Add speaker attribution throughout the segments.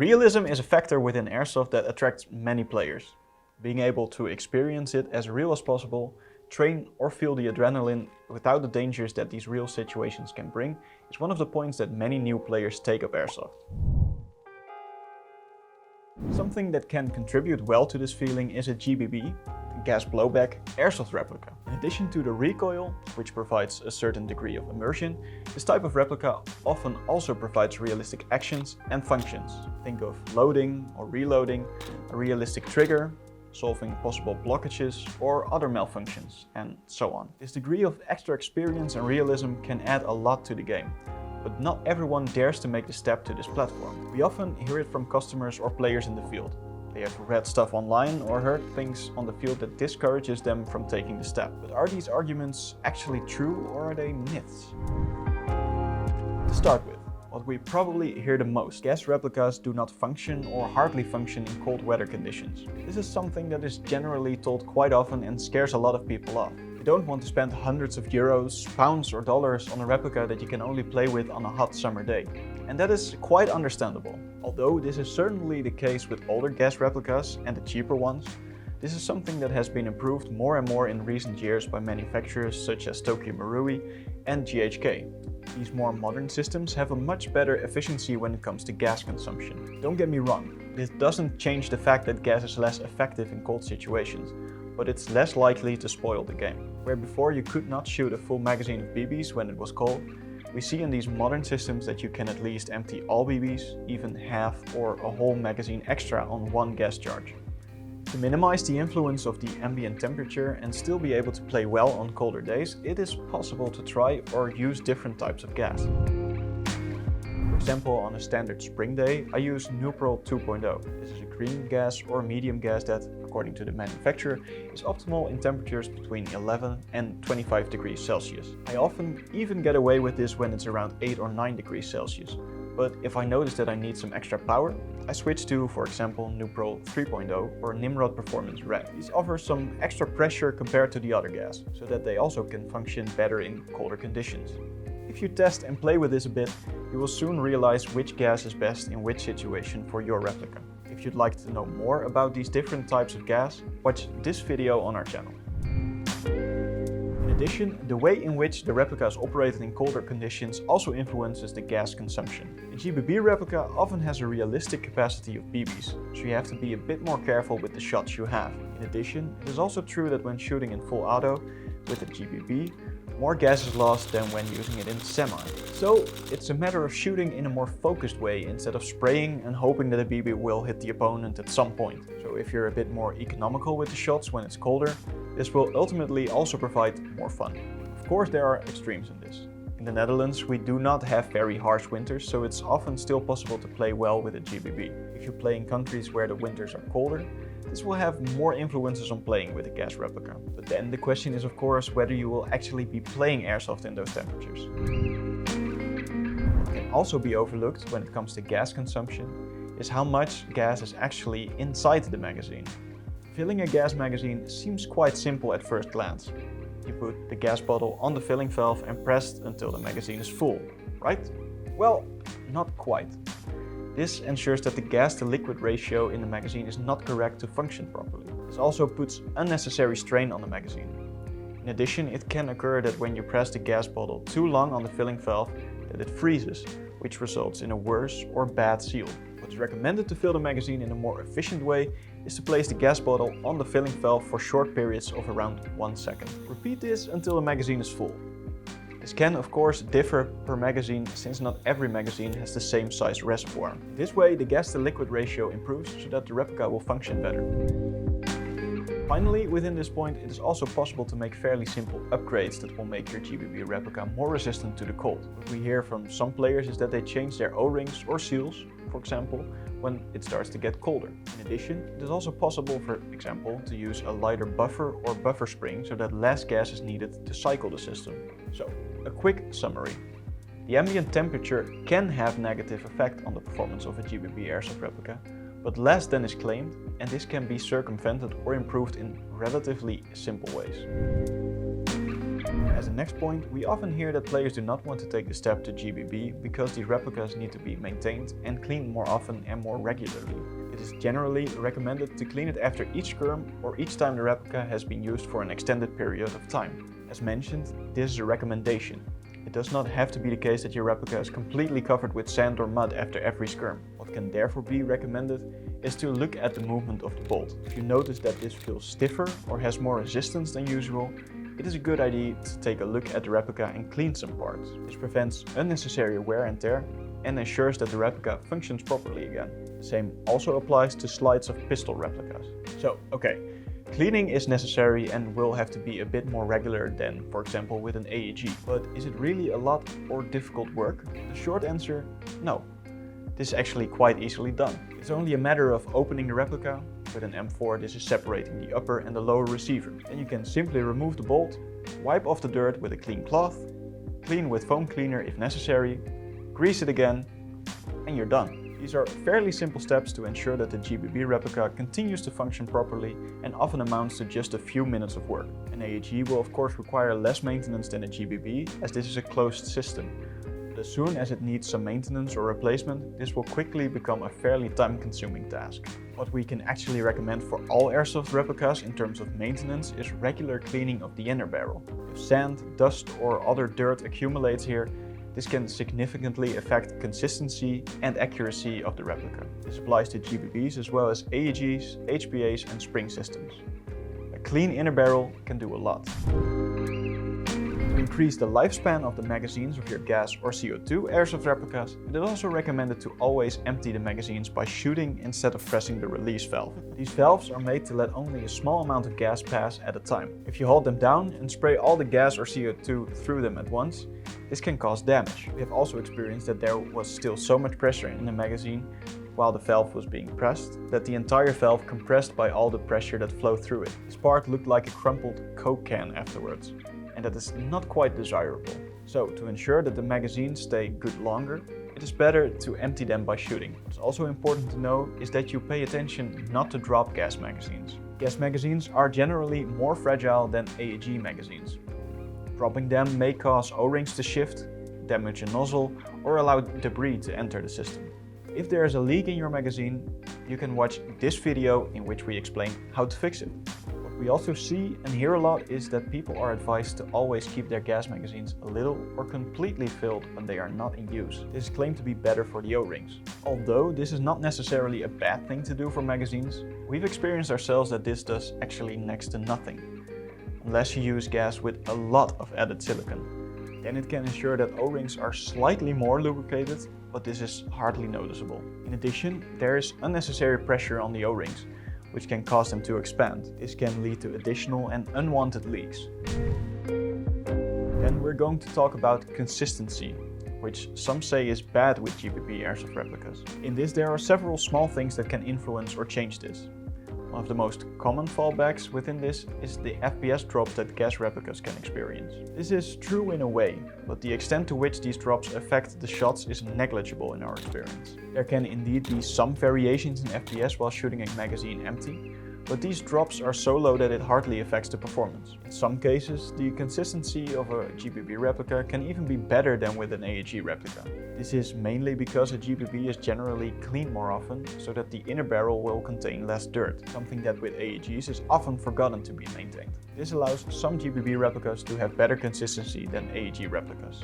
Speaker 1: Realism is a factor within Airsoft that attracts many players. Being able to experience it as real as possible, train or feel the adrenaline without the dangers that these real situations can bring is one of the points that many new players take of Airsoft. Something that can contribute well to this feeling is a GBB, gas blowback Airsoft replica. In addition to the recoil, which provides a certain degree of immersion, this type of replica often also provides realistic actions and functions. Think of loading or reloading, a realistic trigger, solving possible blockages or other malfunctions, and so on. This degree of extra experience and realism can add a lot to the game, but not everyone dares to make the step to this platform. We often hear it from customers or players in the field. They have read stuff online or heard things on the field that discourages them from taking the step. But are these arguments actually true or are they myths? To start with, what we probably hear the most: gas replicas do not function or hardly function in cold weather conditions. This is something that is generally told quite often and scares a lot of people off. You don't want to spend hundreds of euros, pounds or dollars on a replica that you can only play with on a hot summer day. And that is quite understandable. Although this is certainly the case with older gas replicas and the cheaper ones, this is something that has been improved more and more in recent years by manufacturers such as Tokyo Marui and GHK. These more modern systems have a much better efficiency when it comes to gas consumption. Don't get me wrong, this doesn't change the fact that gas is less effective in cold situations, but it's less likely to spoil the game. Where before you could not shoot a full magazine of BBs when it was cold, we see in these modern systems that you can at least empty all BBs, even half or a whole magazine extra on one gas charge. To minimize the influence of the ambient temperature and still be able to play well on colder days, it is possible to try or use different types of gas. For example, on a standard spring day, I use Nuprol 2.0. This is a green gas or medium gas that, according to the manufacturer, is optimal in temperatures between 11 and 25 degrees Celsius. I often even get away with this when it's around 8 or 9 degrees Celsius. But if I notice that I need some extra power, I switch to, for example, Nuprol 3.0 or Nimrod Performance Red. These offer some extra pressure compared to the other gas, so that they also can function better in colder conditions. If you test and play with this a bit, you will soon realize which gas is best in which situation for your replica. If you'd like to know more about these different types of gas, watch this video on our channel. In addition, the way in which the replica is operated in colder conditions also influences the gas consumption. A GBB replica often has a realistic capacity of BBs, so you have to be a bit more careful with the shots you have. In addition, it is also true that when shooting in full auto with a GBB, more gas is lost than when using it in semi. So it's a matter of shooting in a more focused way instead of spraying and hoping that a BB will hit the opponent at some point. So if you're a bit more economical with the shots when it's colder, this will ultimately also provide more fun. Of course, there are extremes in this. In the Netherlands, we do not have very harsh winters, so it's often still possible to play well with a GBB. If you play in countries where the winters are colder, this will have more influences on playing with a gas replica. But then the question is, of course, whether you will actually be playing Airsoft in those temperatures. What can also be overlooked when it comes to gas consumption is how much gas is actually inside the magazine. Filling a gas magazine seems quite simple at first glance. You put the gas bottle on the filling valve and press until the magazine is full, right? Well, not quite. This ensures that the gas to liquid ratio in the magazine is not correct to function properly. This also puts unnecessary strain on the magazine. In addition, it can occur that when you press the gas bottle too long on the filling valve, that it freezes, which results in a worse or bad seal. What is recommended to fill the magazine in a more efficient way is to place the gas bottle on the filling valve for short periods of around 1 second. Repeat this until the magazine is full. This can, of course, differ per magazine since not every magazine has the same size reservoir. This way, the gas to liquid ratio improves so that the replica will function better. Finally, within this point, it is also possible to make fairly simple upgrades that will make your GBB replica more resistant to the cold. What we hear from some players is that they change their O-rings or seals, for example, when it starts to get colder. In addition, it is also possible, for example, to use a lighter buffer or buffer spring so that less gas is needed to cycle the system. So, a quick summary. The ambient temperature can have negative effect on the performance of a GBB Airsoft replica, but less than is claimed, and this can be circumvented or improved in relatively simple ways. As a next point, we often hear that players do not want to take the step to GBB because these replicas need to be maintained and cleaned more often and more regularly. It is generally recommended to clean it after each skirm or each time the replica has been used for an extended period of time. As mentioned, this is a recommendation. It does not have to be the case that your replica is completely covered with sand or mud after every skirm. What can therefore be recommended is to look at the movement of the bolt. If you notice that this feels stiffer or has more resistance than usual, it is a good idea to take a look at the replica and clean some parts. This prevents unnecessary wear and tear and ensures that the replica functions properly again. The same also applies to slides of pistol replicas. So, okay, cleaning is necessary and will have to be a bit more regular than, for example, with an AEG. But is it really a lot or difficult work? The short answer, no. This is actually quite easily done. It's only a matter of opening the replica. With an M4, this is separating the upper and the lower receiver. Then you can simply remove the bolt, wipe off the dirt with a clean cloth, clean with foam cleaner if necessary, grease it again, and you're done. These are fairly simple steps to ensure that the GBB replica continues to function properly and often amounts to just a few minutes of work. An AEG will of course require less maintenance than a GBB, as this is a closed system. But as soon as it needs some maintenance or replacement, this will quickly become a fairly time-consuming task. What we can actually recommend for all airsoft replicas in terms of maintenance is regular cleaning of the inner barrel. If sand, dust or other dirt accumulates here, this can significantly affect consistency and accuracy of the replica. This applies to GBBs as well as AEGs, HPAs and spring systems. A clean inner barrel can do a lot. To increase the lifespan of the magazines of your gas or CO2 airsoft replicas, it is also recommended to always empty the magazines by shooting instead of pressing the release valve. These valves are made to let only a small amount of gas pass at a time. If you hold them down and spray all the gas or CO2 through them at once, this can cause damage. We have also experienced that there was still so much pressure in the magazine while the valve was being pressed, that the entire valve compressed by all the pressure that flowed through it. This part looked like a crumpled Coke can afterwards, and that is not quite desirable. So, to ensure that the magazines stay good longer, it is better to empty them by shooting. What's also important to know is that you pay attention not to drop gas magazines. Gas magazines are generally more fragile than AEG magazines. Dropping them may cause O-rings to shift, damage a nozzle, or allow debris to enter the system. If there is a leak in your magazine, you can watch this video in which we explain how to fix it. What we also see and hear a lot is that people are advised to always keep their gas magazines a little or completely filled when they are not in use. This is claimed to be better for the O-rings. Although this is not necessarily a bad thing to do for magazines, we've experienced ourselves that this does actually next to nothing, unless you use gas with a lot of added silicone. Then it can ensure that O-rings are slightly more lubricated, but this is hardly noticeable. In addition, there is unnecessary pressure on the O-rings, which can cause them to expand. This can lead to additional and unwanted leaks. Then we're going to talk about consistency, which some say is bad with GBB airsoft replicas. In this, there are several small things that can influence or change this. One of the most common fallbacks within this is the FPS drops that gas replicas can experience. This is true in a way, but the extent to which these drops affect the shots is negligible in our experience. There can indeed be some variations in FPS while shooting a magazine empty, but these drops are so low that it hardly affects the performance. In some cases, the consistency of a GBB replica can even be better than with an AEG replica. This is mainly because a GBB is generally cleaned more often, so that the inner barrel will contain less dirt, something that with AEGs is often forgotten to be maintained. This allows some GBB replicas to have better consistency than AEG replicas.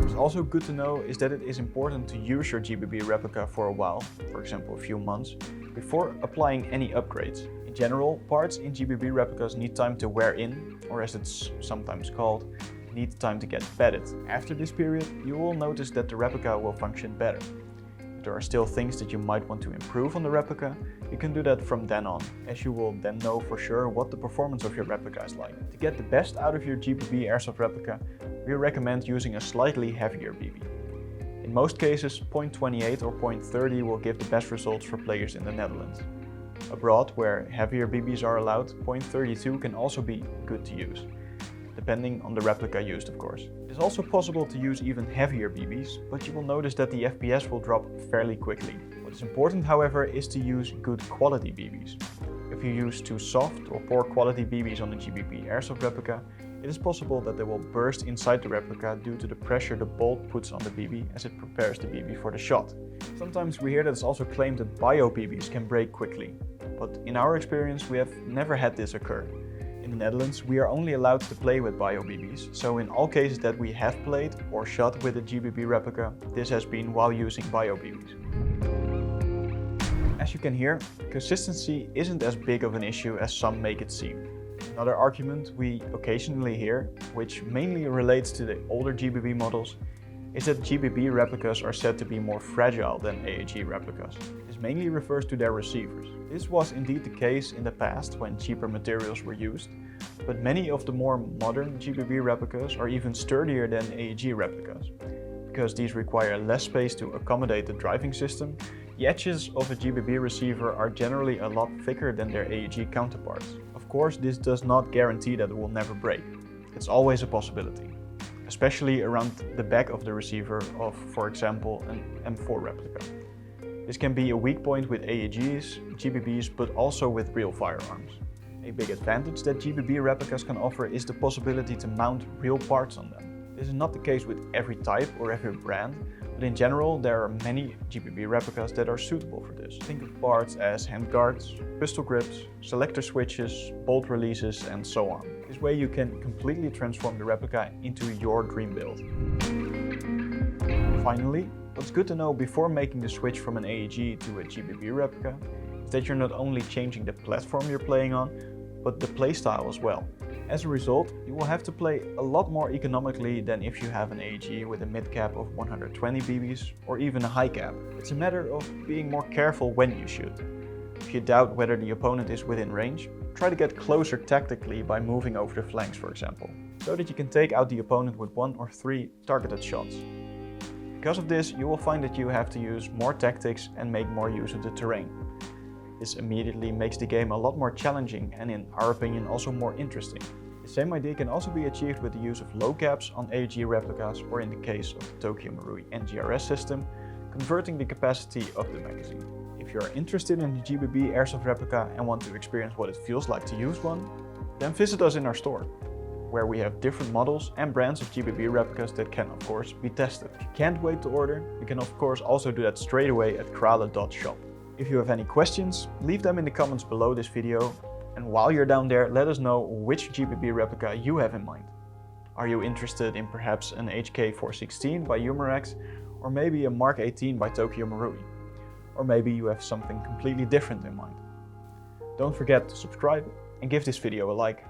Speaker 1: What's also good to know is that it is important to use your GBB replica for a while, for example a few months, before applying any upgrades. In general, parts in GBB replicas need time to wear in, or as it's sometimes called, need time to get bedded. After this period, you will notice that the replica will function better. If there are still things that you might want to improve on the replica, you can do that from then on, as you will then know for sure what the performance of your replica is like. To get the best out of your GBB airsoft replica, we recommend using a slightly heavier BB. In most cases, .28 or .30 will give the best results for players in the Netherlands. Abroad, where heavier BBs are allowed, .32 can also be good to use, depending on the replica used of course. It is also possible to use even heavier BBs, but you will notice that the FPS will drop fairly quickly. What is important however is to use good quality BBs. If you use too soft or poor quality BBs on the GBB airsoft replica, It is possible that they will burst inside the replica due to the pressure the bolt puts on the BB as it prepares the BB for the shot. Sometimes we hear that it's also claimed that bio BBs can break quickly, but in our experience we have never had this occur. In the Netherlands we are only allowed to play with bio BBs, so in all cases that we have played or shot with a GBB replica, this has been while using bio BBs. As you can hear, consistency isn't as big of an issue as some make it seem. Another argument we occasionally hear, which mainly relates to the older GBB models, is that GBB replicas are said to be more fragile than AEG replicas. This mainly refers to their receivers. This was indeed the case in the past when cheaper materials were used, but many of the more modern GBB replicas are even sturdier than AEG replicas. Because these require less space to accommodate the driving system, the edges of a GBB receiver are generally a lot thicker than their AEG counterparts. Of course, this does not guarantee that it will never break. It's always a possibility, especially around the back of the receiver of, for example, an M4 replica. This can be a weak point with AEGs, GBBs, but also with real firearms. A big advantage that GBB replicas can offer is the possibility to mount real parts on them. This is not the case with every type or every brand, but in general there are many GBB replicas that are suitable for this. Think of parts as handguards, pistol grips, selector switches, bolt releases and so on. This way you can completely transform the replica into your dream build. Finally, what's good to know before making the switch from an AEG to a GBB replica is that you're not only changing the platform you're playing on, but the playstyle as well. As a result, you will have to play a lot more economically than if you have an AEG with a mid cap of 120 BBs or even a high cap. It's a matter of being more careful when you shoot. If you doubt whether the opponent is within range, try to get closer tactically by moving over the flanks, for example, so that you can take out the opponent with 1 or 3 targeted shots. Because of this, you will find that you have to use more tactics and make more use of the terrain. This immediately makes the game a lot more challenging and, in our opinion, also more interesting. The same idea can also be achieved with the use of low caps on AEG replicas, or in the case of the Tokyo Marui NGRS system, converting the capacity of the magazine. If you are interested in the GBB airsoft replica and want to experience what it feels like to use one, then visit us in our store, where we have different models and brands of GBB replicas that can of course be tested. If you can't wait to order, you can of course also do that straight away at krale.shop. If you have any questions, leave them in the comments below this video, and while you're down there, let us know which GBB replica you have in mind. Are you interested in perhaps an HK416 by Umarex, or maybe a Mark 18 by Tokyo Marui? Or maybe you have something completely different in mind. Don't forget to subscribe and give this video a like.